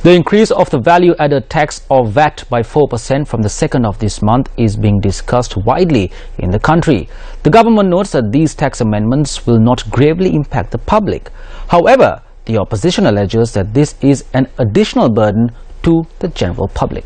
The increase of the value-added tax or VAT by 4% from the 2nd of this month is being discussed widely in the country. The government notes that these tax amendments will not gravely impact the public. However, the opposition alleges that this is an additional burden to the general public.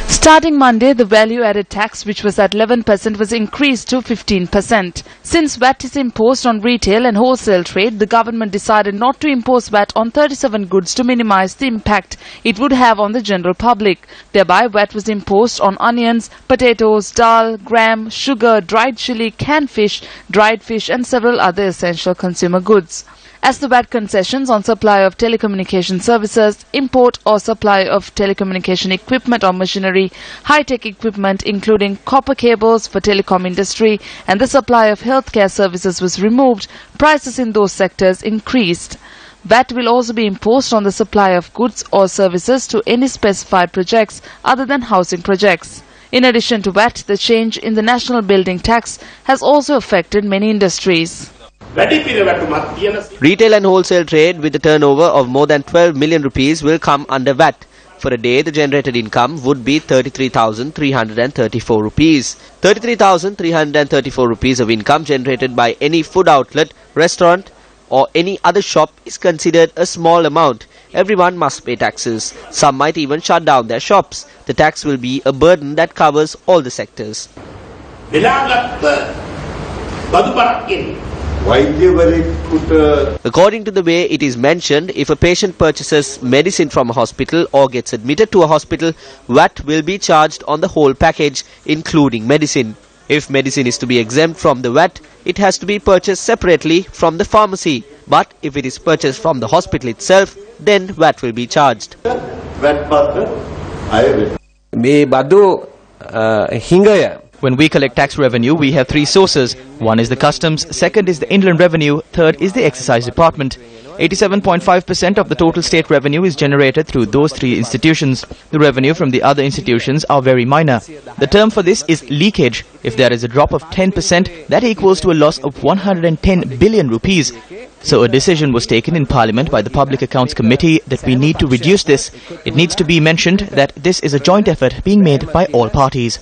Starting Monday, the value-added tax, which was at 11%, was increased to 15%. Since VAT is imposed on retail and wholesale trade, the government decided not to impose VAT on 37 goods to minimize the impact it would have on the general public. Thereby, VAT was imposed on onions, potatoes, dal, gram, sugar, dried chili, canned fish, dried fish and several other essential consumer goods. As the VAT concessions on supply of telecommunication services, import or supply of telecommunication equipment or machinery, high-tech equipment including copper cables for telecom industry and the supply of healthcare services was removed, prices in those sectors increased. VAT will also be imposed on the supply of goods or services to any specified projects other than housing projects. In addition to VAT, the change in the national building tax has also affected many industries. Retail and wholesale trade with a turnover of more than 12 million rupees will come under VAT. For a day, the generated income would be 33,334 rupees. 33,334 rupees of income generated by any food outlet, restaurant or any other shop is considered a small amount. Everyone must pay taxes. Some might even shut down their shops. The tax will be a burden that covers all the sectors. According to the way it is mentioned, if a patient purchases medicine from a hospital or gets admitted to a hospital, VAT will be charged on the whole package, including medicine. If medicine is to be exempt from the VAT, it has to be purchased separately from the pharmacy. But if it is purchased from the hospital itself, then VAT will be charged. When we collect tax revenue, we have three sources. One is the customs, second is the inland revenue, third is the excise department. 87.5% of the total state revenue is generated through those three institutions. The revenue from the other institutions are very minor. The term for this is leakage. If there is a drop of 10%, that equals to a loss of 110 billion rupees. So a decision was taken in Parliament by the Public Accounts Committee that we need to reduce this. It needs to be mentioned that this is a joint effort being made by all parties.